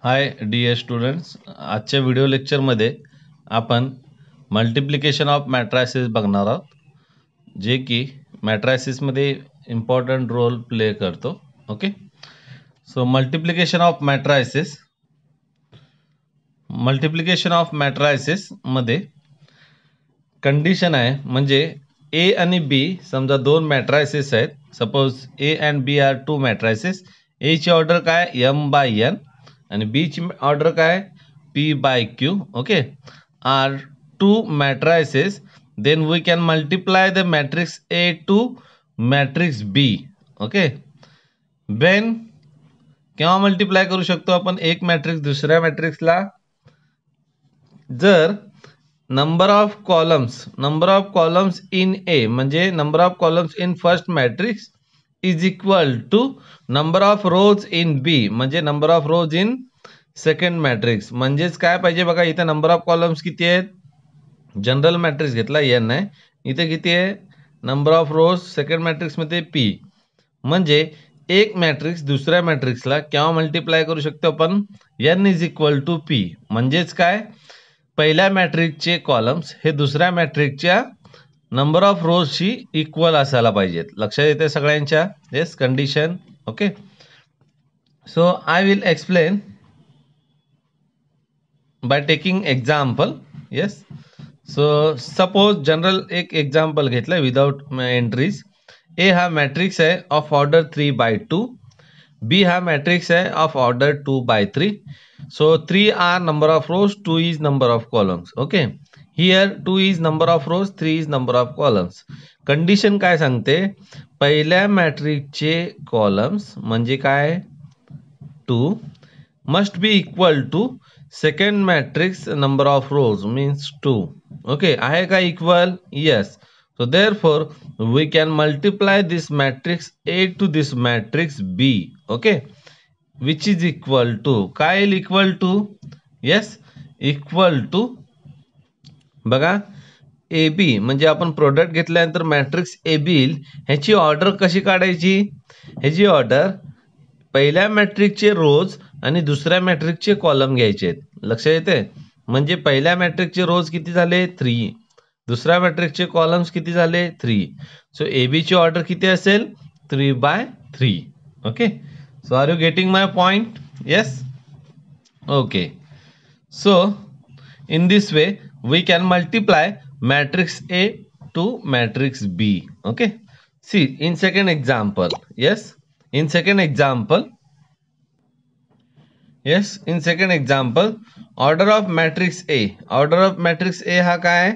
Hi dear students, आजच्या video लेक्चरमध्ये आपण मल्टिप्लिकेशन ऑफ मॅट्रायसिस बघणार आहोत, जे की मॅट्रायसिसमध्ये इम्पॉर्टंट रोल प्ले करतो. ओके, सो मल्टिप्लिकेशन ऑफ मॅट्रायसिस मध्ये कंडिशन आहे, म्हणजे ए आणि बी समजा दोन मॅट्रायसिस आहेत. Suppose A and B are two matrices. A ची ऑर्डर काय एम बाय एन आणि बी ची ऑर्डर काय P by Q. Okay, are two matrices, then we can multiply the matrix A to matrix B. Okay, when केव्हा multiply करू शकतो आपण एक मॅट्रिक्स दुसऱ्या मॅट्रिक्सला? जर number of columns in A म्हणजे number of columns in first matrix is equal to number of rows in B म्हणजे number of rows in second matrix. म्हणजेच काय पाहिजे बघा, इथे नंबर ऑफ कॉलम्स किती आहेत? जनरल मॅट्रिक्स घेतला एन आहे, इथे किती आहे? Number of rose second matrix मध्ये पी. म्हणजे एक मॅट्रिक्स दुसऱ्या मॅट्रिक्सला केव्हा मल्टिप्लाय करू शकतो आपण? N is equal to p. म्हणजेच काय, पहिल्या मॅट्रिक्सचे कॉलम्स हे दुसऱ्या मॅट्रिक्सच्या नंबर ऑफ रोजशी इक्वल असायला पाहिजेत. लक्षात येते सगळ्यांच्या? Yes, condition. Okay, so I will explain by taking example. Yes, so suppose general एक एक्झाम्पल घेतलं विदाउट एंट्रीज. ए हा मॅट्रिक्स आहे ऑफ ऑर्डर 3/2. बी हा मॅट्रिक्स आहे of order 2/3. So 3 are number of rows, 2 is number of columns. Okay, here 2 is number of rows, 3 is number of columns. Condition काय सांगते? पहिल्या मॅट्रिक्सचे कॉलम्स म्हणजे काय 2 must be equal to second matrix number of rows means 2. Okay, आहे का equal? Yes. So therefore we can multiply this matrix A to this matrix B. Okay, which is equal to काय equal to? Yes, equal to बघा A बी म्हणजे आपण product घेतल्यानंतर matrix A बी येईल. ह्याची order कशी काढायची? ह्याची ऑर्डर पहिल्या मॅट्रिक्सचे रोज आणि दुसऱ्या मॅट्रिक्सचे कॉलम घ्यायचे आहेत. लक्षात येते? म्हणजे पहिल्या मॅट्रिक्सचे रोज किती झाले 3, दुसऱ्या मॅट्रिक्सचे कॉलम्स किती झाले 3. सो ए बी ची ऑर्डर किती असेल? 3/3. Okay, so are you getting my point? Yes. Okay, so in this way we can multiply matrix A to matrix B. Okay, see in second example. Yes, in second example order of matrix A हा काय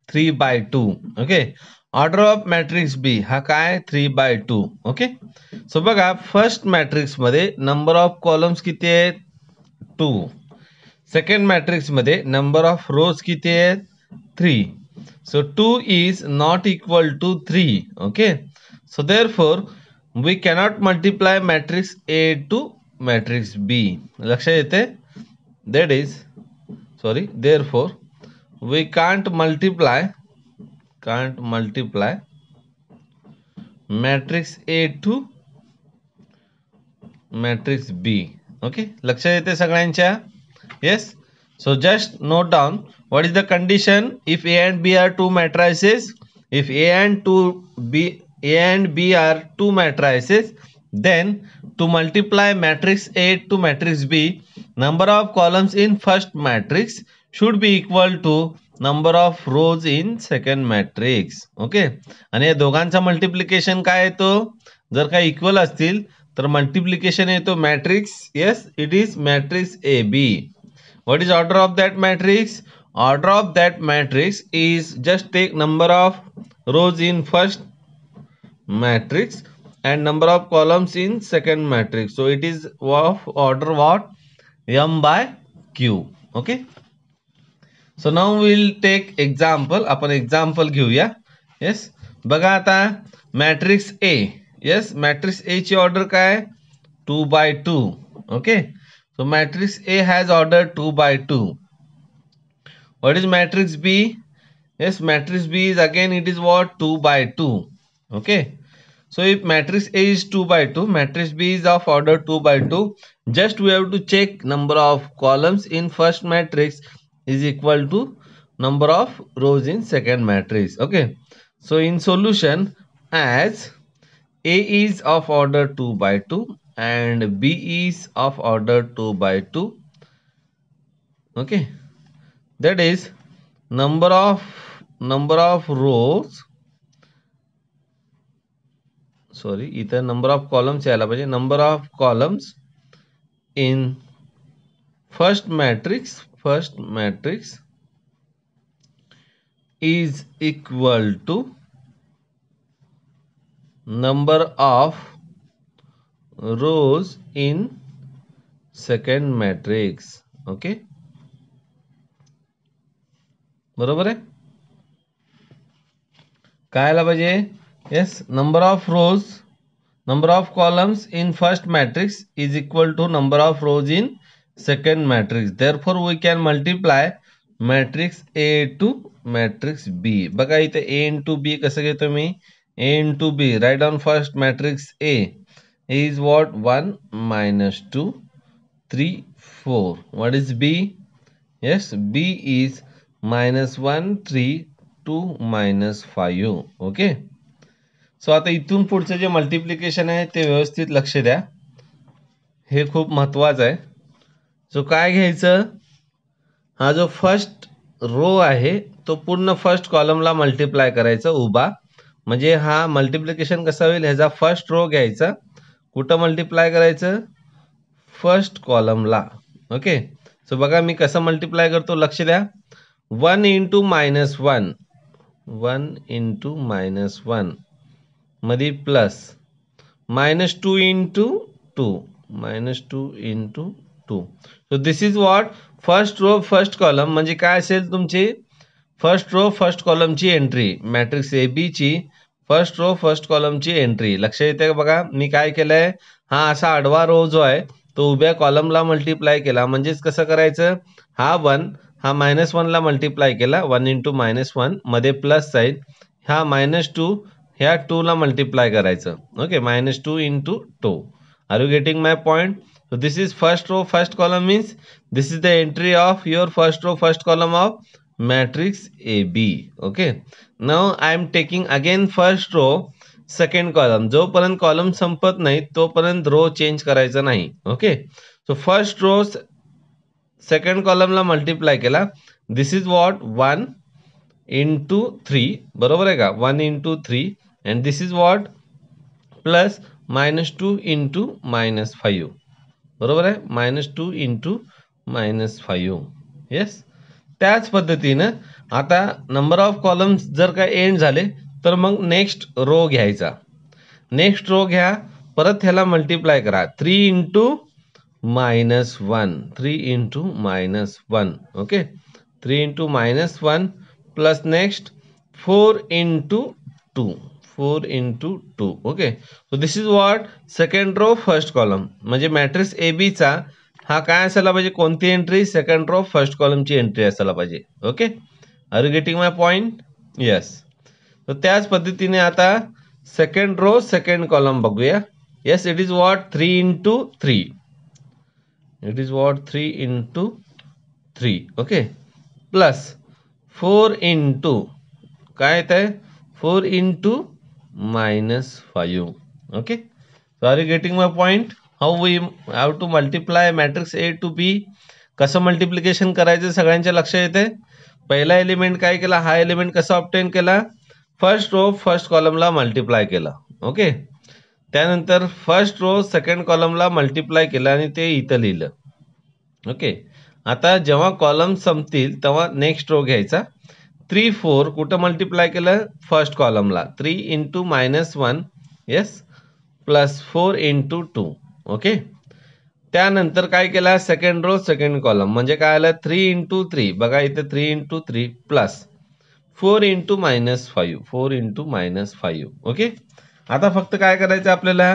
3/2. Okay, order of matrix B हा काय 3/2. Okay, so बघा first matrix मध्ये number of columns किती आहेत 2. Second matrix मध्ये number of rows किती आहेत 3. So 2 is not equal to 3. Okay, so therefore we cannot multiply matrix A to matrix B. लक्षात येते? That is therefore we can't multiply matrix A to matrix B. Okay, लक्षात येते सगळ्यांच्या? Yes, so just note down what is the condition. If A and B are two matrices, if A and B are two matrices, then to multiply matrix A to matrix B, number of columns in first matrix should be equal to number of rows in second matrix. Okay, आणि या दोघांचा multiplication काय येतो? जर का equal असतील तर multiplication येतो matrix. Yes, it is matrix A B. What is order of that matrix? Order of that matrix is just take number of rows in first matrix and number of columns in second matrix. So it is of order what? M by Q. Okay, so now we will take example. आपण example घेऊया. Yes, बघा आता matrix A. Yes, matrix A ची order काय 2/2. Okay, so matrix A has order 2/2. What is matrix B? Yes, matrix B is again it is what 2/2. Okay, So if matrix A is 2 by 2, matrix B is of order 2 by 2. Just we have to check number of columns in first matrix is equal to number of rows in second matrix. Okay. So in solution, as A is of order 2 by 2 and B is of order 2 by 2. Okay. That is number of rows, sorry, इथं number of columns यायला पाहिजे, number of columns in first matrix is equal to number of rows in second matrix. Okay, बरोबर आहे. काय आला पाहिजे? Yes, number of columns in first matrix is equal to number of rows in second matrix. Therefore we can multiply matrix A to matrix B. बघा इथे A into B कसं घेतो मी? A into B. Write down first matrix A is what? 1 minus 2 3 4. What is B? Yes, B is minus 1 3 2 minus 5. Okay. So आता इथून पुढचं जे multiplication आहे ते व्यवस्थित लक्ष द्या, हे खूप महत्वाचं आहे. सो काय घ्यायचं, हा जो फर्स्ट रो आहे तो पूर्ण फर्स्ट कॉलमला मल्टिप्लाय करायचा उभा, म्हणजे हा मल्टिप्लिकेशन कसा होईल, ह्याचा फर्स्ट रो घ्यायचा, कुठं मल्टिप्लाय करायचं, फर्स्ट कॉलमला. ओके. सो बघा मी कसं मल्टिप्लाय करतो, लक्ष द्या. 1 into -1 1 into -1 मध्ये plus -2 into 2 -2 into 2. So this is what first row first column, म्हणजे काय असेल तुमची फर्स्ट रो फर्स्ट कॉलमची एंट्री, मॅट्रिक्स ए बी ची फर्स्ट रो फर्स्ट कॉलमची एंट्री. लक्ष येते का? बघा मी काय केलंय, हा असा आडवा रो जो आहे तो उभ्या कॉलमला मल्टिप्लाय केला, म्हणजेच कसं करायचं, हा 1 हा -1 ला मल्टिप्लाय केला, 1 into -1 मध्ये प्लस साईन, हा -2 ह्या 2 ला मल्टिप्लाय करायचं. Okay, -2 into 2. Are you getting my point? So this is first row first column means this is the entry of your first row first column of matrix AB. Okay, now I am taking again first row second column. जोपर्यंत column संपत नाही तोपर्यंत row change करायचा नाही. Okay, so first row second कॉलमला multiply केला, this is what 1 into 3, बरोबर आहे का, 1 into 3 and this is what plus -2 into -5, बरोबर आहे, -2 into -5. येस, त्याच पद्धतीनं आता नंबर ऑफ कॉलम्स जर का एंड झाले तर मग नेक्स्ट रो घ्यायचा, नेक्स्ट रो घ्या, परत ह्याला मल्टिप्लाय करा, 3 into -1 3 into -1. Okay, 3 into -1 plus next 4 into 2 4 into 2. Okay, so this is what second row first column, म्हणजे मॅट्रिक्स ए बी चा हा काय असायला पाहिजे, कोणती एंट्री, सेकंड रो फर्स्ट कॉलमची एंट्री असायला पाहिजे. Okay, are you getting my point? Yes. तर त्याच पद्धतीने आता सेकंड रो सेकंड कॉलम बघूया. Yes, it is what 3 into 3, it is what 3 into 3. Okay, plus 4 into काय येत आहे, 4 into -5. Okay, so are you getting my point? How we have to multiply matrix A to B? कसं multiplication करायचं सगळ्यांच्या लक्षात येते. पहिला एलिमेंट काय केला, हा एलिमेंट कसा ऑब्टेन केला, फर्स्ट रो फर्स्ट कॉलमला मल्टिप्लाय केला. ओके, त्यानंतर फर्स्ट रो सेकंड कॉलमला मल्टिप्लाय केला आणि ते इथं लिहिलं. ओके, आता जेव्हा कॉलम संपतील तेव्हा नेक्स्ट रो घ्यायचा, 3 4 कुठं मल्टिप्लाय केलं, first कॉलमला, 3 into -1. Yes, plus 4 into 2. Okay, त्यानंतर काय केला, सेकंड रो सेकंड कॉलम, म्हणजे काय आलं, 3 into 3, बघा इथे 3 into 3 plus 4 into -5 4 into -5. Okay, आता फक्त काय करायचं आपल्याला,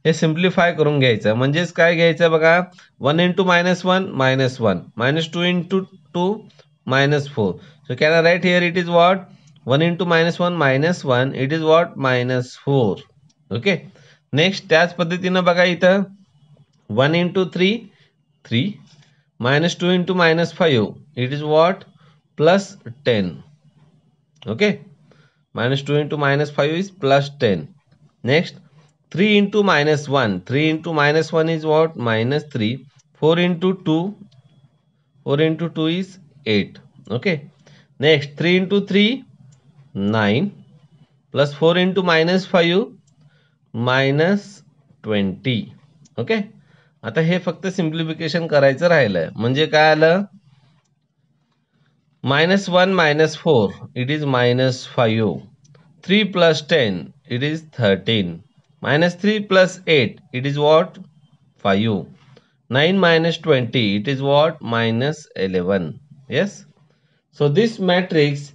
हे सिम्प्लिफाय करून घ्यायचं, म्हणजेच काय घ्यायचं बघा, 1 into -1 -1 -2 into 2 -4. So can I write here, it is what 1 into -1 -1, it is what -4. Okay. Next त्याच पद्धतीनं बघा इथं 1 into 3 3 minus 2 into minus 5 it is what plus 10. Okay, minus 2 into minus 5 is plus 10. Next 3 into minus 1, 3 into minus 1 is what, minus 3. 4 into 2, 4 into 2 is 8. Okay, next 3 into 3 9 plus 4 into minus 5 minus 20. Okay, आता हे फक्त simplification करायचं राहिलंय. म्हणजे काय आलं, -1 minus 4 it is -5. 3 plus 10 it is 13. -3 plus 8 it is what, 5. 9 minus 20 it is what, -11. Yes, so this matrix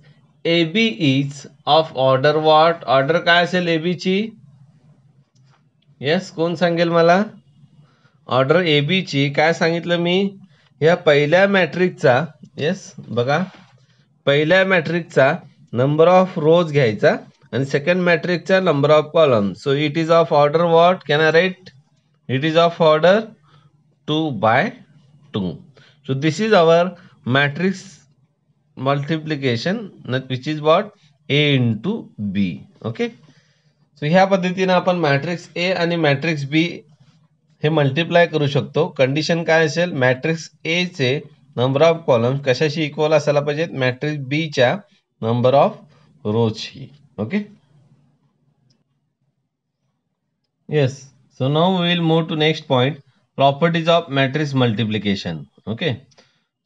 AB is of order what, order काय असेल AB ची? यस, कोण सांगेल मला? ऑर्डर ए बी ची काय सांगितलं मी, या पहिल्या मॅट्रिक्सचा, यस बघा, पहिल्या मॅट्रिक्सचा नंबर ऑफ रोज घ्यायचा आणि सेकंड मॅट्रिक्सचा number of column. So it is of order what, can I write? It is of order 2/2. So this is our matrix multiplication which is what, A into B. Okay, so ह्या पद्धतीने आपण matrix A आणि matrix बी हे multiply करू शकतो. Condition काय असेल, matrix A चे नंबर ऑफ कॉलम्स कशाशी इक्वल असायला पाहिजेत, मॅट्रिक्स बी च्या नंबर ऑफ रोजशी. Okay, yes. So now we will move to next point, properties of matrix multiplication. Okay,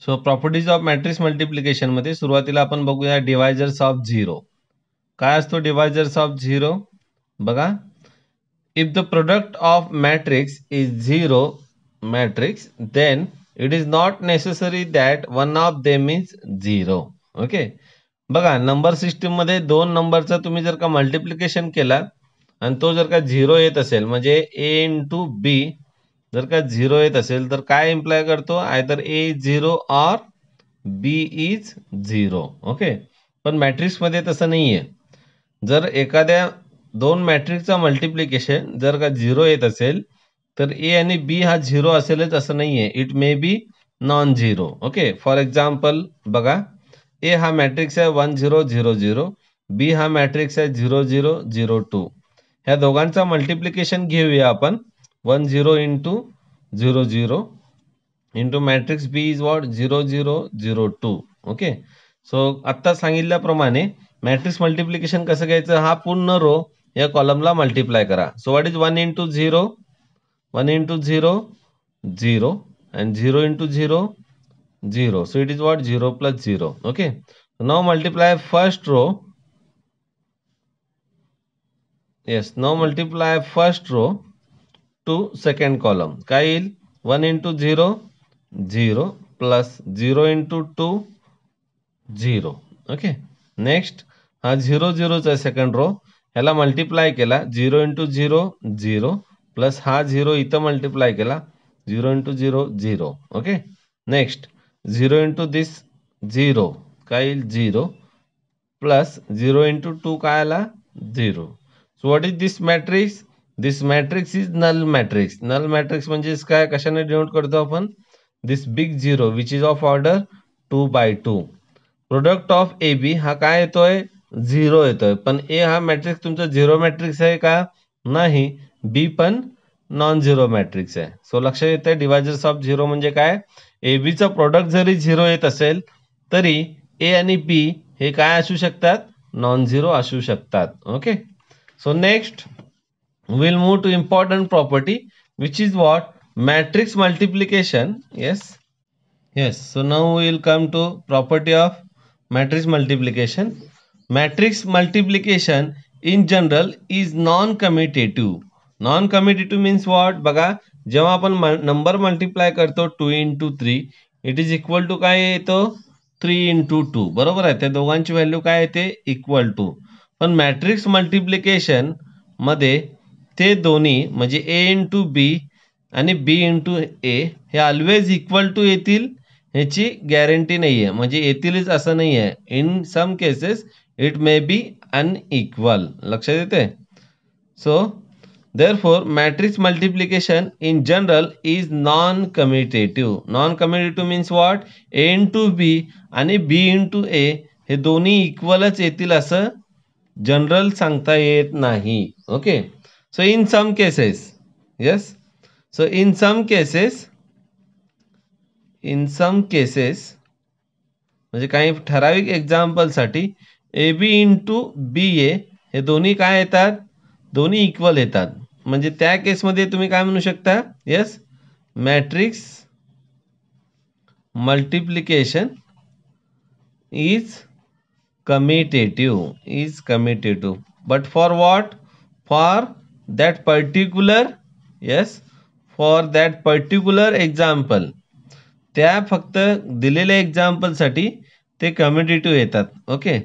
so properties of matrix multiplication मध्ये सुरुवातीला आपण बघूया डिवायजर्स ऑफ झिरो. काय असतो डिवायजर्स ऑफ झिरो? बघा, if the product of matrix is zero matrix, then it is not necessary that one of them is zero. Okay, बघा number system मध्ये दोन नंबरचा तुम्ही जर का मल्टिप्लिकेशन केला आणि तो जर का झिरो येत असेल, म्हणजे ए इंटू बी जर का झिरो येत असेल, तर काय इम्प्लाय करतो, either A is zero or B is zero. Okay, पण मॅट्रिक्स मध्ये तसं नाहीये. जर एखाद्या दोन मॅट्रिक्सचा मल्टिप्लिकेशन जर का झिरो येत असेल, तर ए आणि बी हा झिरो असेलच असं नाहीये, it may B non zero. Okay, for example बघा, ए हा मॅट्रिक्स आहे 1 0 0 0, बी हा मॅट्रिक्स आहे 0 0 0 2. ह्या दोघांचा मल्टिप्लिकेशन घेऊया आपण, 1 0 into 0 0 into matrix B is what, 0 0 0 2. Okay, so आत्ता सांगितल्याप्रमाणे मॅट्रिक्स मल्टिप्लिकेशन कसं घ्यायचं, हा पूर्ण रो या कॉलमला मल्टिप्लाय करा. So what is 1 into 0, 1 into 0 0 and 0 into 0 0. So it is what, 0 plus 0. Okay, so now multiply first row. Yes, now multiply first row to second column. काय येईल, 1 into 0 0 plus 0 into 2 0. Okay, next हा 0 0 चा second row, ह्याला multiply केला, 0 into 0 0 plus हा 0 इथं multiply केला, 0 into 0 0. Okay, next 0 into दिस 0 काय येईल, 0 प्लस 0 इंटू 2 काय आला, 0. So what is this matrix, this matrix is null matrix. Null matrix म्हणजे काय, कशाने डिनोट करतो आपण, this big 0 which is of order 2/2. Product of A B हा काय येतोय, 0 येतोय, पण ए हा मॅट्रिक्स तुमचा झिरो मॅट्रिक्स आहे का, नाही. बी पण नॉन झिरो मॅट्रिक्स आहे. सो लक्षात येते डिवायजर्स ऑफ झिरो म्हणजे काय, ए बी चा प्रोडक्ट जरी झिरो येत असेल तरी ए आणि बी हे काय असू शकतात, नॉन झिरो असू शकतात. Okay, so next will move to important property which is what, matrix multiplication. yes so now we will come to property of matrix multiplication. Matrix multiplication in general is non-commutative. Non-commutative means what, बघा जेव्हा आपण number multiply करतो 2 into 3 it is equal to काय येतो, 3 into 2. बरोबर आहे, त्या दोघांची व्हॅल्यू काय येते, इक्वल टू. पण मॅट्रिक्स मल्टिप्लिकेशन मध्ये ते दोन्ही म्हणजे ए इंटू बी आणि बी इंटू ए हे ऑलवेज इक्वल टू येतील ह्याची गॅरंटी नाहीये, म्हणजे येतीलच असं नाही आहे. In some cases it may be unequal. लक्षात येते. So Therefore, matrix multiplication in general is non-commutative. Non-commutative means what? A into B आणि B into A हे दोन्ही इक्वलच येतील असं जनरल सांगता येत नाही. Okay, so in some cases, yes, so in some cases म्हणजे काही ठराविक एक्झाम्पलसाठी A B into B A हे दोन्ही काय येतात? दोन्ही इक्वल येतात. म्हणजे त्या केसमध्ये तुम्ही काय म्हणू शकता? Yes, matrix multiplication is commutative. But for what? For that particular, yes, for that particular example, त्या फक्त दिलेल्या एक्झाम्पलसाठी ते कम्युटेटिव्ह येतात. ओके,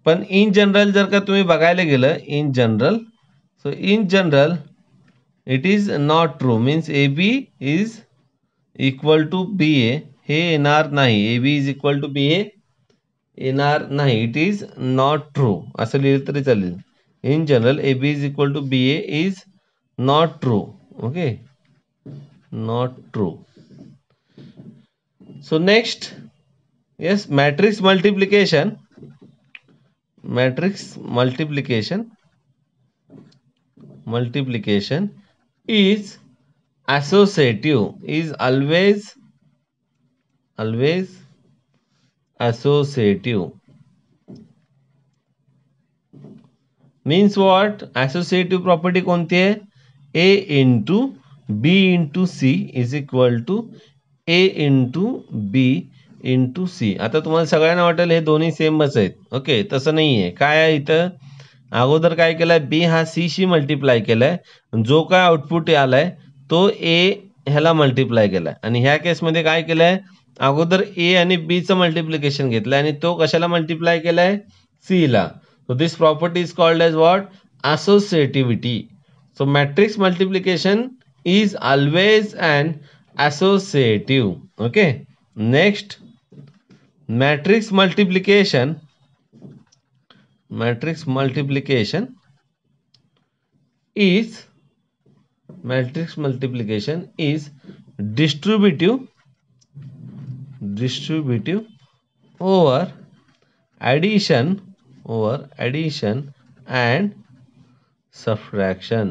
पण इन जनरल जर का तुम्ही बघायला गेलं in general, so in general it is not true. Means A B is equal to B A हे येणार नाही. A B is equal to B A येणार नाही. इट इज नॉट ट्रू असं लिहिलं तरी चालेल. In general A B is equal to B A is not true. Okay, not true. So next, yes, matrix multiplication is associative, is always associative. Means what? Associative property कोणती आहे? A into B into C is equal to A into B into C. आता तुम्हाला सगळ्यांना वाटेल हे दोन्ही सेमच आहेत. ओके, तसं नाही आहे. काय आहे इथं? अगोदर काय केलंय? बी हा सी शी मल्टिप्लाय केलाय. जो काय आउटपुट आलाय तो ए ह्याला मल्टिप्लाय केलाय. आणि ह्या केसमध्ये काय केलंय? अगोदर ए आणि बी चं मल्टिप्लिकेशन घेतलंय आणि तो कशाला मल्टिप्लाय केलाय? सी ला. So this property is called as what? Associativity. So matrix multiplication is always an associative. Okay, next, matrix multiplication is distributive over addition and subtraction.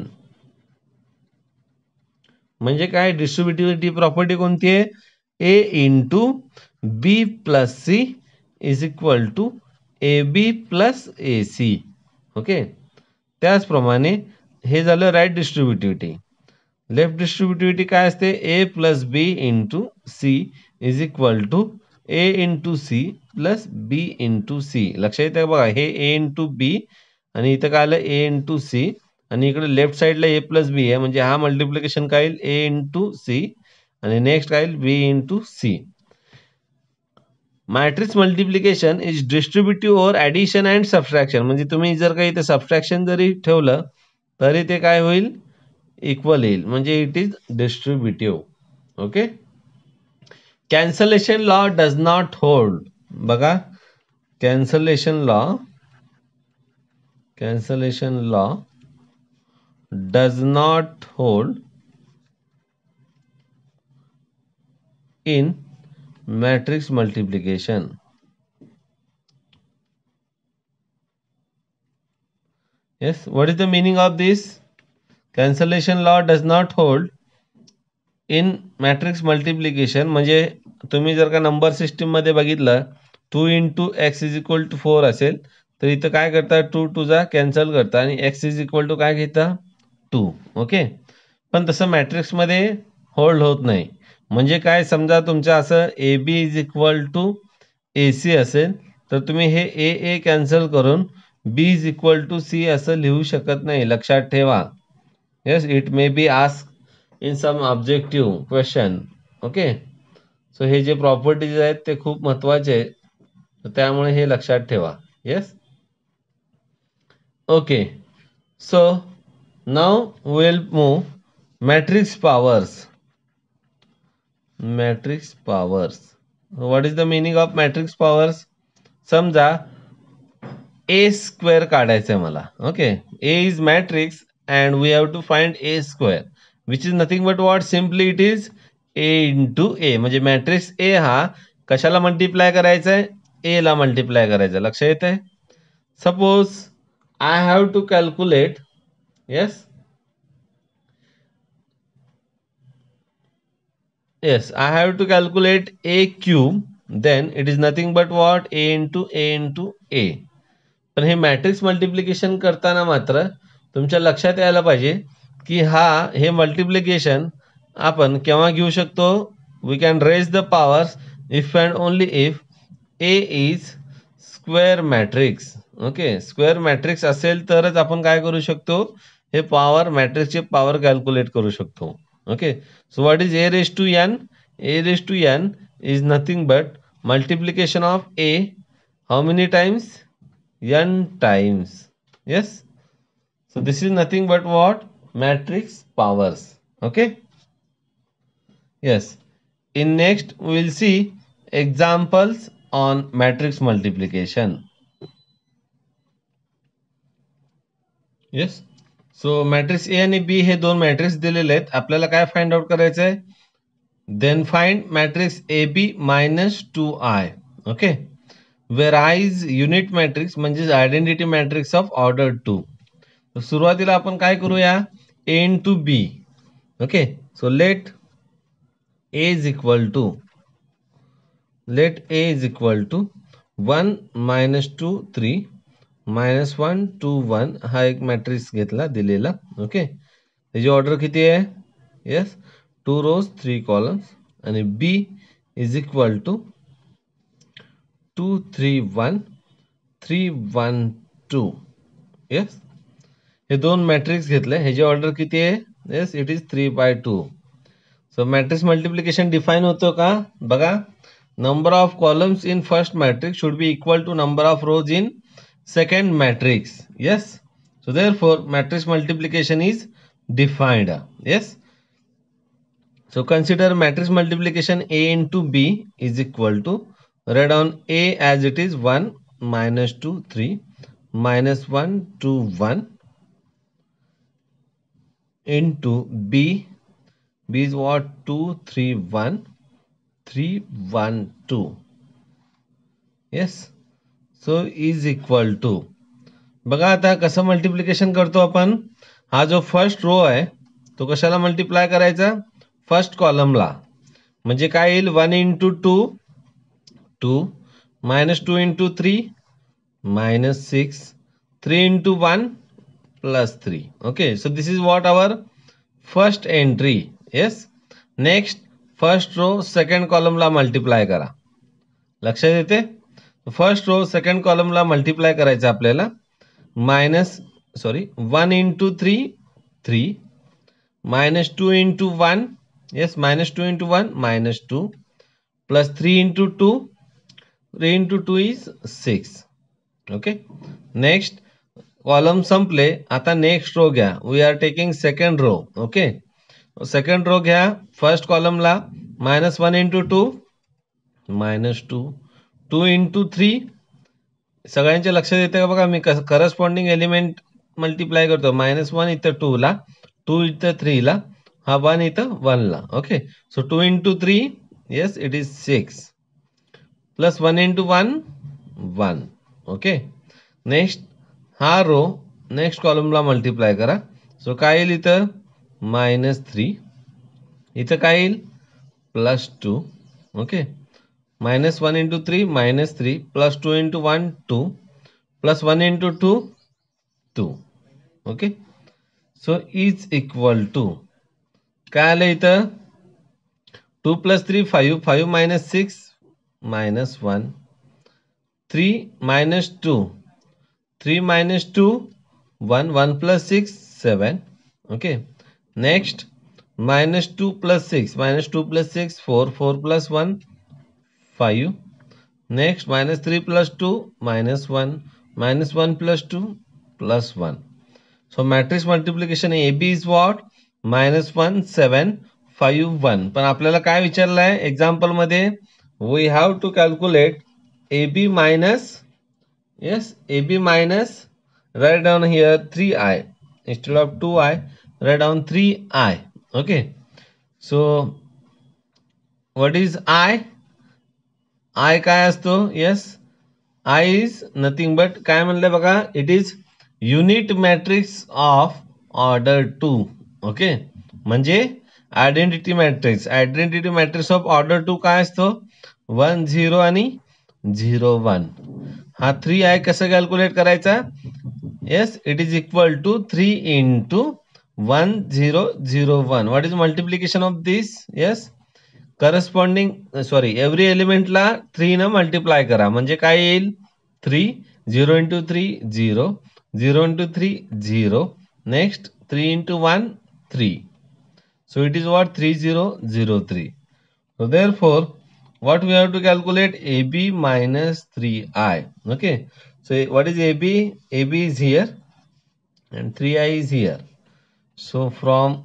म्हणजे काय? डिस्ट्रीब्युटिव्हिटी प्रॉपर्टी कोणती आहे? A into B plus C is equal to A B plus A C. Okay, त्याचप्रमाणे हे झालं right distributivity. Left distributivity काय असते? A plus B into C is equal to A into C plus B into C. लक्षात येतं बघा, हे ए into बी आणि इथं काय आलं? ए इंटू सी आणि इकडे लेफ्ट साईडला ए प्लस बी आहे. म्हणजे हा मल्टिप्लिकेशन काय येईल? ए इंटू सी आणि नेक्स्ट काय येईल? B into C. Matrix multiplication is distributive over addition and subtraction. म्हणजे तुम्ही जर काही इथे सबट्रॅक्शन जरी ठेवलं तरी ते काय होईल? इक्वल येईल. म्हणजे it is distributive. Okay, cancellation law does not hold. बघा, cancellation law does not hold in matrix multiplication. Yes, what is the meaning of this? Cancellation law does not hold in matrix multiplication. म्हणजे तुम्ही जर का number system मध्ये बघितलं 2 into x is equal to 4 असेल तर इथं काय करता? 2 2 जा कॅन्सल करता आणि x is equal to काय घेता? 2. ओके, पण तसं मॅट्रिक्स मध्ये होल्ड होत नाही. म्हणजे काय? समजा तुमचं असं A B is equal to A C असेल तर तुम्ही हे ए ए कॅन्सल करून B is equal to C असं लिहू शकत नाही. लक्षात ठेवा. Yes, it may be ask in some objective question. Okay, so हे जे प्रॉपर्टीज आहेत ते खूप महत्वाचे आहेत, त्यामुळे हे लक्षात ठेवा. Yes, okay. So now we'll move matrix powers. What is the meaning of matrix powers? समजा a स्क्वेअर काढायचं आहे मला. Okay, a is matrix and we have to find a square, which is nothing but what? Simply it is a into a. म्हणजे matrix ए हा कशाला multiply करायचा आहे? ए ला मल्टिप्लाय करायचा. लक्ष येत आहे? Suppose I have to calculate, yes yes, I have to calculate a cube, then it is nothing but what? A into A into A. पण हे मॅट्रिक्स मल्टिप्लिकेशन करताना मात्र तुमच्या लक्षात यायला पाहिजे की हे मल्टिप्लिकेशन आपण केव्हा घेऊ शकतो? We can raise the powers if and only if A is square matrix. Okay, square matrix असेल तरच आपण काय करू शकतो? हे पॉवर मॅट्रिक्सचे पॉवर कॅल्क्युलेट करू शकतो. Okay, so what is a raised to n? A raised to n is nothing but multiplication of a how many times? N times. Yes, so this is nothing but what? Matrix powers. Okay, yes, in next we will see examples on matrix multiplication. Yes, so matrix A आणि B हे दोन matrix दिलेले आहेत. आपल्याला काय find out करायचं आहे? Then find matrix A B minus 2i. Okay, where I is unit matrix म्हणजे आयडेंटिटी मॅट्रिक्स ऑफ ऑर्डर 2. सुरुवातीला आपण काय करूया? A into B. Okay, so let A is equal to 1 minus 2 3 -1 2 1 हा एक मॅट्रिक्स घेतला दिलेला. ओके, त्याची ऑर्डर किती आहे? Yes, 2 rows 3 columns. आणि बी इज इक्वल टू 2 3 1 3 1 2. येस, हे दोन मॅट्रिक्स घेतले, ह्याची ऑर्डर किती आहे? Yes, it is 3/2. So matrix multiplication define होतो का? बघा, number of columns in first matrix should be equal to number of rows in second matrix. Yes, so therefore matrix multiplication is defined. Yes, so consider matrix multiplication a into b is equal to, write down a as it is 1 minus 2 3 minus 1 2 1 into b is what? 2 3 1 3 1 2. Yes, so is equal to, बघा आता कसं multiplication करतो आपण. हा जो first row आहे तो कशाला मल्टिप्लाय करायचा? फर्स्ट कॉलमला. म्हणजे काय येईल? 1 into 2 2 minus 2 into 3 -6 3 into 1 +3. Okay, so this is what our first entry. Yes, next first row second कॉलमला मल्टिप्लाय करा. लक्षात येते? फर्स्ट रो सेकंड कॉलमला मल्टिप्लाय करायचं आपल्याला. 1 into 3 3 -2 into 1. Yes, -2 into 1 -2 plus 3 into 2 3 into 2 is 6. Okay, next column संपले. आता next row घ्या. We are taking second row. Okay, second row घ्या. फर्स्ट कॉलमला -1 इंटू 2 -2 2 इंटू 3. सगळ्यांच्या लक्षात येते का? बघा, मी करस्पॉन्डिंग एलिमेंट मल्टिप्लाय करतो. -1 इथं 2 ला, 2 इथं 3 ला, हा 1 इथं 1 ला. Okay, so 2 into 3, yes it is 6 plus 1 into 1 1. Okay, next हा रो नेक्स्ट कॉलमला मल्टिप्लाय करा. सो काय येईल इथं? -3. इथं काय येईल? +2. Okay, -1 into 3 -3 plus 2 into 1 2 plus 1 into 2 2. Okay, so is equal to काय आलं इथं? 2 + 3 5 5 - 6 -1 3 -2 3 -2 1 1 + 6 7. Okay, next -2 + 6 -2 + 6 4 4 + 1 5. Next -3 + 2 -1 -1 + 2 +1. So matrix multiplication AB is what? -1 7 5 1. पण आपल्याला काय विचारलं आहे एक्झाम्पल मध्ये? We have to calculate AB minus, yes AB minus, write down here 3i. instead of 2i, write down 3i. Okay, so what is I? I काय असतो? Yes, I is nothing but काय म्हणलं बघा, it is unit matrix of order 2. Okay, म्हणजे identity matrix of order 2 काय असतो? 1 0 आणि 0 1. हा 3i कसं कॅल्क्युलेट करायचा? Yes, it is equal to 3 into 1 0 0 1. What is multiplication of this? Yes, corresponding sorry every एलिमेंटला 3 न मल्टिप्लाय करा, म्हणजे काय येईल? 3 0 into 3 0 0 into 3 0, next 3 into 1 3. So it is what? 3003. So therefore what we have to calculate? AB minus 3i. Okay, so what is AB? AB is here and 3i is here. So from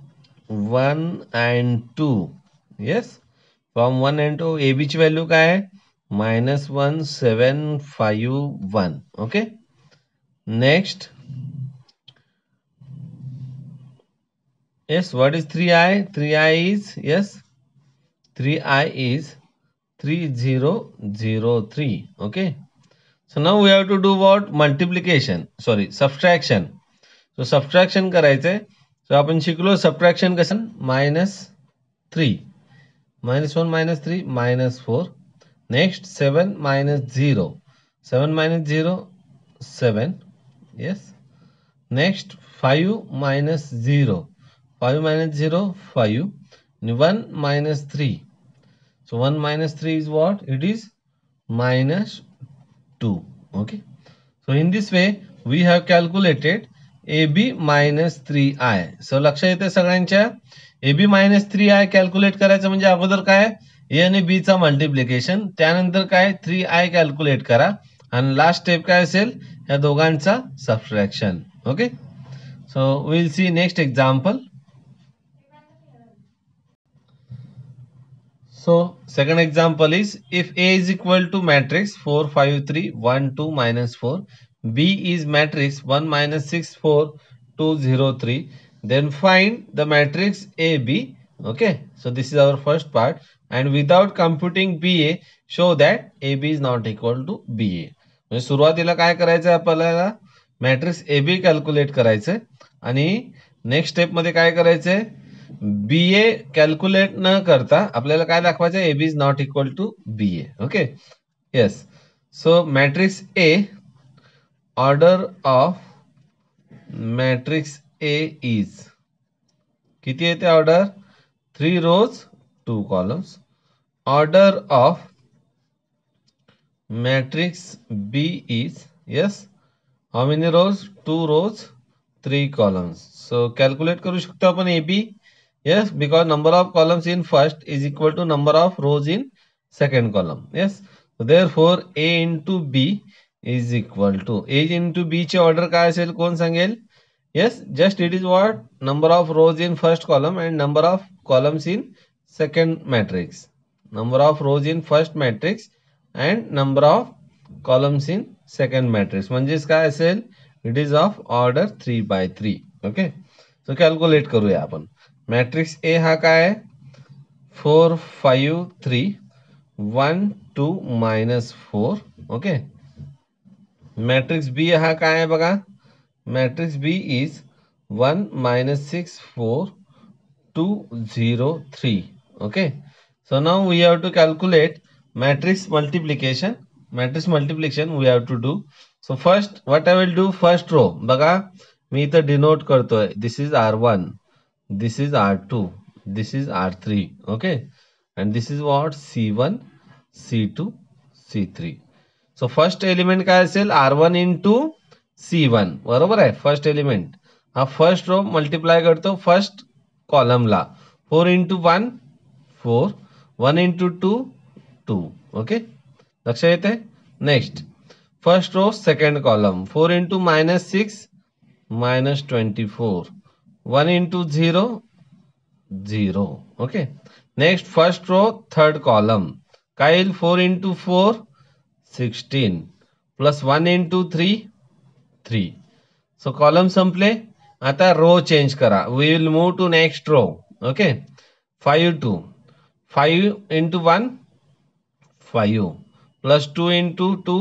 1 and 2, yes, from 1 and 2 AB ची value काय आहे? -1751. Okay, next yes, what is 3i? 3i is, yes, 3i is 3003. Okay, so now we have to do what? Multiplication, sorry, subtraction. So subtraction करायचंय. So आपण शिकलो subtraction कसं? -3 -1 -3 -4. Next 7 minus 0. 7 minus 0 7. Yes. Next 5 minus 0. 5 minus 0 5. 1 minus 3. So 1 minus 3 is what? It is -2. Okay. So in this way we have calculated AB minus 3i. So लक्षात येते सगळ्यांच्या? AB minus 3i calculate करायचं म्हणजे अगोदर काय? ए आणि बी चा मल्टिप्लिकेशन, त्यानंतर काय? 3i कॅल्क्युलेट करा आणि लास्ट स्टेप काय असेल? या दोघांचा subtraction. Okay, so will see next example. So second example is, if A is equal to matrix 4 5 3 1 2 minus 4, B is matrix 1 minus 6 4 2 0 3, then find the matrix AB. Okay, so this is our first part, and without computing BA show that AB is not equal to BA. म्हणजे सुरुवातीला काय करायचं आपल्याला? Matrix AB calculate करायचं आणि next step मध्ये काय करायचंय? BA कॅल्क्युलेट न करता आपल्याला काय दाखवायचं? AB is not equal to BA. Okay, yes. So matrix A, order of matrix A is किती येते order? 3 rows 2 columns. Order of matrix B is, yes, how many rows? 2 rows 3 columns. So calculate करू शकतो आपण AB. Yes, because number of columns in first is equal to number of rows in second column. Yes, so therefore A into B is equal to, A into B चे order काय असेल? कोण सांगेल? Yes, just it is what? Number of rows in first column and number of columns in second matrix. Number of rows in first matrix and number of columns in second matrix. म्हणजेच काय असेल? It is of order 3/3. Okay, so calculate करूया आपण. Matrix ए हा काय? 4 5 3 1 2 -4. Okay, matrix B हा काय आहे बघा? Matrix B is 1 -6 4 2 0 3. Okay, so now we have to calculate matrix multiplication. Matrix multiplication we have to do. So first what I will do, first row बघा मी इथं डिनोट करतोय. दिस is R1, this is R2, this is R3. Okay, and this is what? C1 C2 C3. So first element काय असेल? R1 into C1. बरोबर आहे? First element हा first row multiply करतो first कॉलमला. 4 into 1 4, 1 into 2 2. ओके, लक्षात येते? Next first row second column, 4 into -6 -24, 1 into 0 0. Okay, next first row third column काय येईल? 4 into 4 16 plus 1 into 3 3. So column संपले. आता रो चेंज करा. We will move to next row. Okay 5 2 5 into 1 5 plus 2 into 2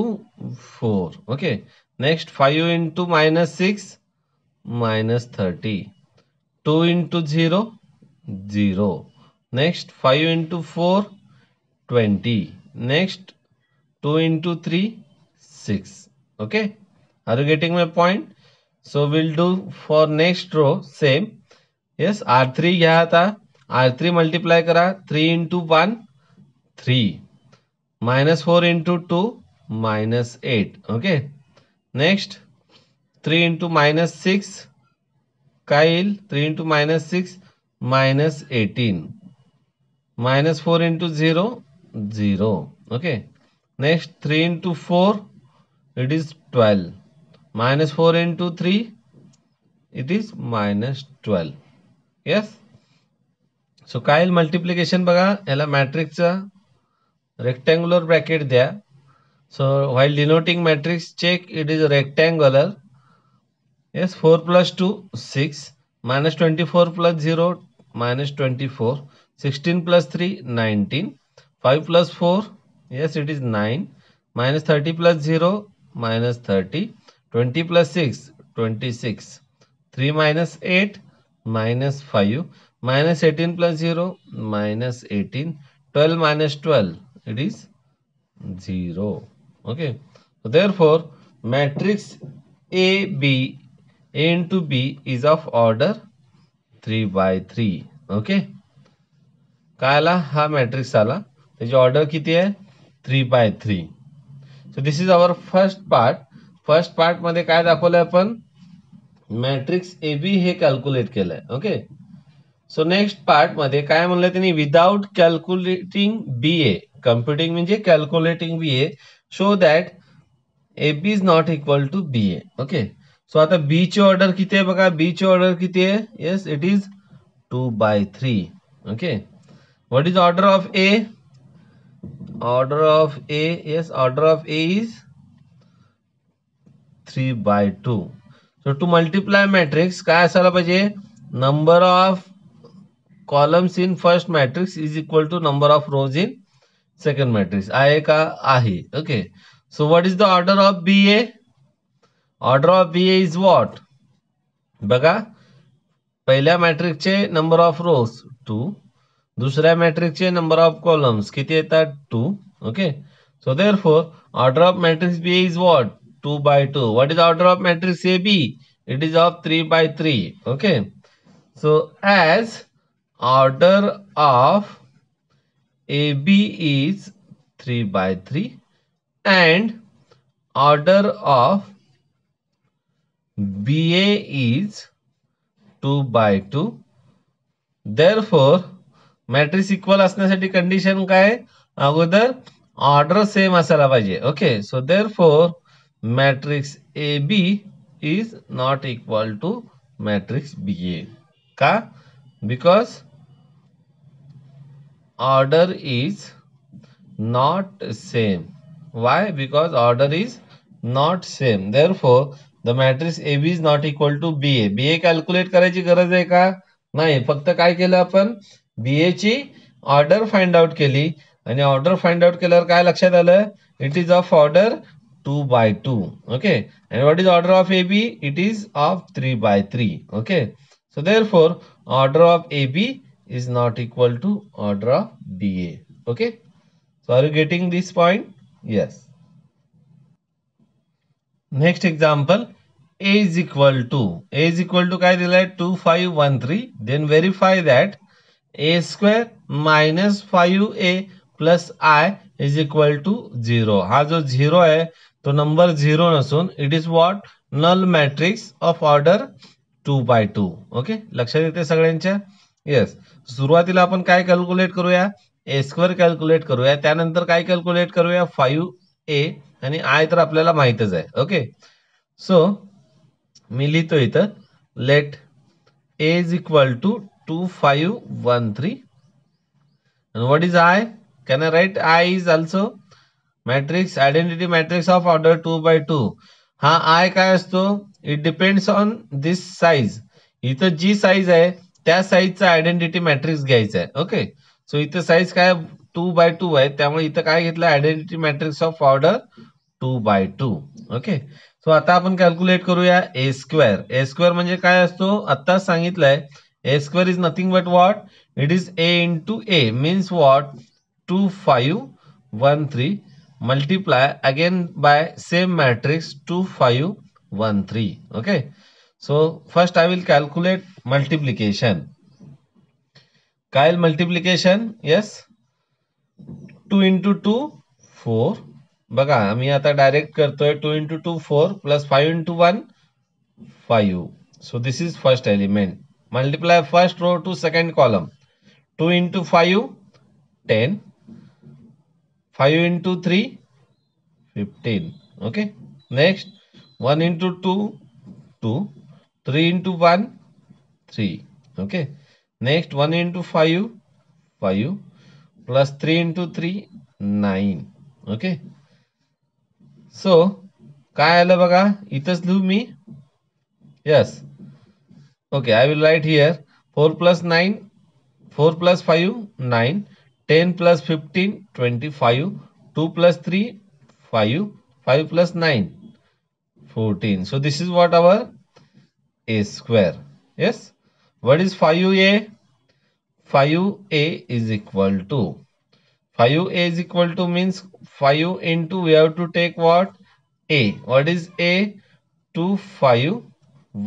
4. Okay, next 5 into minus 6 minus 30. 2 into 0 0. Next 5 into 4 20. Next 2 into 3 6. Okay, are you getting my point? So we'll do for next row same. Yes, R3 घ्या आता. R3 multiply करा. 3 into 1 3. Minus 4 into 2 minus 8. Okay, next 3 into minus 6 Kyle 3 into minus 6 minus 18. Minus 4 into 0 0. Okay, next 3 into 4 it is 12. Minus 4 into 3 it is minus 12. Yes, so Kyle multiplication बघा याला मॅट्रिक्सचा rectangular bracket द्या. So while denoting matrix check it is rectangular. Yes, 4 plus 2 6 minus 24 plus 0 minus 24. 16 plus 3 19. 5 plus 4 yes it is 9. Minus 30 plus 0 minus 30. 20 plus 6 26. 3 minus 8 minus 5. Minus 18 plus 0 minus 18. 12 minus 12 it is 0. Okay, so therefore matrix A into B is of order 3 by 3. Okay, काय आला हा matrix आला त्याची order किती आहे 3 by 3. So this is our first part. First part मध्ये काय दाखवलंय आपण मॅट्रिक्स ए बी हे कॅल्क्युलेट केलंय. ओके, सो नेक्स्ट पार्ट मध्ये काय म्हणलं त्यांनी without calculating B A computing म्हणजे calculating B A show that A B is not equal to B A. Okay, so आता बी ची ऑर्डर किती आहे बघा. बी ची ऑर्डर किती आहे. Yes it is 2 by 3. Okay, what is order of A. Order of A yes order of A is 3 by 2. So to multiply matrix काय असायला पाहिजे. Number of columns in first matrix is equal to number of rows in second matrix. आहे का आहे. Okay, so what is the order of B A. Order of B A is what बघा. पहिल्या मॅट्रिक्सचे number of रोज 2. दुसऱ्या मॅट्रिक्सचे number of columns किती येतात 2. Okay, so therefore order of matrix B is what 2 by 2. What is order of matrix A B. It is of 3 by 3. Okay, so as order of A B is 3 by 3 and order of BA is 2 by 2. Therefore matrix equal असण्यासाठी condition काय अगोदर order same असायला पाहिजे. Okay, so therefore matrix A B is not equal to matrix B A. का because order is not same. Why? Because order is not same. Therefore, the matrix AB is not equal to BA. BA calculate करायची गरज आहे का नाही. फक्त काय केलं आपण BA ची ऑर्डर फाइंड आउट केली आणि ऑर्डर फाइंड आउट केल्यावर काय लक्षात आलं it is of order 2 by 2. Okay, and what is order of AB? It is of 3 by 3. Okay, so therefore order of AB is not equal to order of BA. Okay, so are you getting this point? Yes. Next example, A is equal to काय दिलाय 2513. Then verify that A square minus 5A plus I is equal to 0. हा जो 0 आहे तो number 0 नसून it is what null matrix of order 2 by 2. Okay, लक्षात येते सगळ्यांच्या. येस, सुरुवातीला आपण काय कॅल्क्युलेट करूया ए स्क्वेअर कॅल्क्युलेट करूया. त्यानंतर काय कॅल्क्युलेट करूया 5A आणि आय तर आपल्याला माहितच आहे. ओके, सो मी लिहितो इथं let A is equal to 2513 and what is I? Can I write I is also matrix identity matrix of order 2 by 2. हा I काय असतो it depends on this size. इथं जी साईज आहे त्या साईजचा आयडेंटिटी मॅट्रिक्स घ्यायचा आहे. ओके, सो इथं साईज काय 2x2 आहे, त्यामुळे इथं काय घेतलं identity matrix of order 2x2. Okay, so आता आपण कॅल्क्युलेट करूया ए स्क्वेअर. ए स्क्वेअर म्हणजे काय असतो आत्ताच सांगितलंय. A square is nothing but what, it is A into A means what 2 5 1 3 multiply again by same matrix 2 5 1 3. Okay, so first I will calculate multiplication. Kyle multiplication, yes, 2 into 2 4. बघा मी आता direct करतोय 2 into 2 4 plus 5 into 1 5. So this is first element. Multiply first row to second column. 2 into 5 10, 5 into 3 15. Okay, next 1 into 2 2, 3 into 1 3. Okay, next 1 into 5 5 plus 3 into 3 9. Okay, so काय आलं बघा इथंच लिहू मी. Yes, okay, I will write here 4 plus 9, 4 plus 5 9, 10 plus 15 25, 2 plus 3 5, 5 plus 9 14. So this is what our a square. Yes, what is 5a? 5a is equal to 5a is equal to means 5 into we have to take what a. What is a? 2 5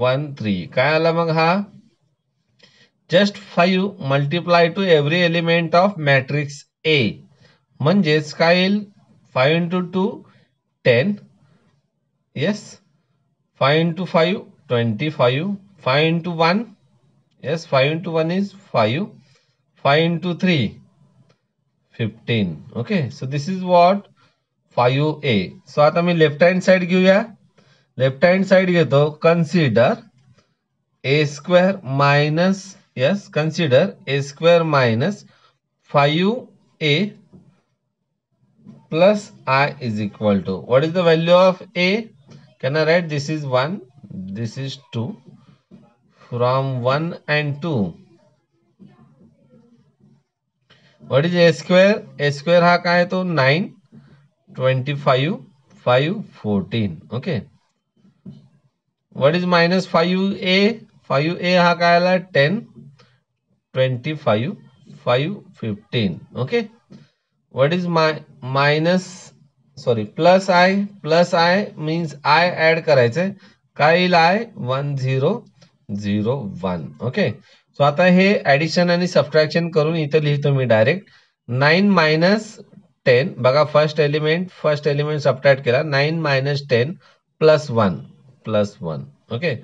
1 3. काय आला मग हा just 5 multiply to every element of matrix A. म्हणजेच काय येईल 5 into 2 10. Yes, 5 into 5 25, 5 into 1, yes, 5 into 1 is 5, 5 into 3 15. Okay, so this is what 5a. So आता मी left hand side घेऊया. Left hand side घेतो. Consider a square minus, yes, consider a square minus 5a plus I is equal to, what is the value of a? Can I write this is 1, this is 2, from 1 and 2. What is a square? A square हा काय तो 9 25 5 14. Okay, what is minus 5a? 5a हा काय आला 10 25 5 15. Okay, what is my minus, sorry, plus I? Plus I means I add करायचंय. काय येईल I 1 0 0 1. Okay, so आता हे ऍडिशन आणि सबट्रॅक्शन करून इथं लिहितो मी डायरेक्ट 9 minus 10. बघा फर्स्ट एलिमेंट सबट्रॅक्ट केला 9 minus 10 plus 1 plus 1. Okay,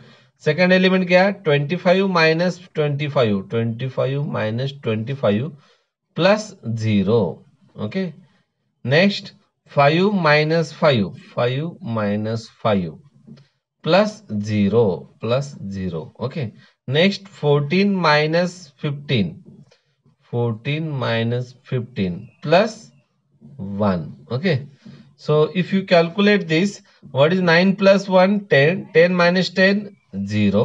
second element Gaya 25 minus 25, 25 minus 25 plus 0. Okay, next 5 minus 5, 5 minus 5 plus 0 plus 0. Okay, next 14 minus 15, 14 minus 15 plus 1. Okay, so if you calculate this, what is 9 plus 1 10, 10 minus 10 0.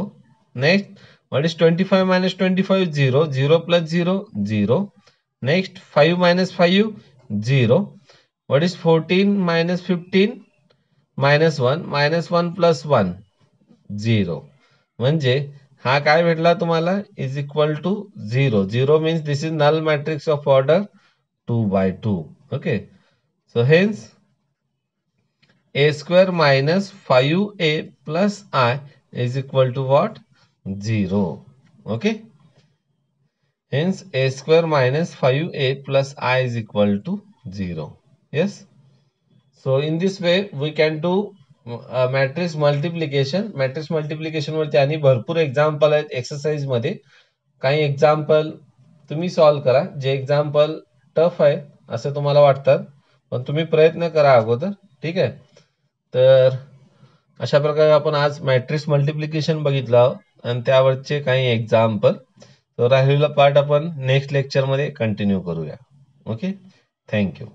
Next, what is 25 minus 25 0, 0 plus 0 0. Next 5 minus 5 0. What is 14 minus 15 minus 1 plus 1 0. म्हणजे हा काय भेटला तुम्हाला is equal to 0. 0 means this is null matrix of order 2x2. Okay, so hence a square minus 5a plus I is equal to what 0. Okay, hence a square minus 5a plus I is equal to 0. Yes, so in this way we can do matrix multiplication. Matrix multiplication वरती आणि भरपूर example आहेत exercise मध्ये. काही example तुम्ही solve करा. जे example tough आहे असं तुम्हाला वाटतात, पण तुम्ही प्रयत्न करा अगोदर. ठीक आहे, तर अशा प्रकारे आपण आज मॅट्रिक्स मल्टिप्लिकेशन बघितलं आणि त्यावरचे काही एक्झाम्पल. तर राहिलेला पार्ट आपण नेक्स्ट लेक्चर मध्ये कंटिन्यू करूया. Okay, thank you.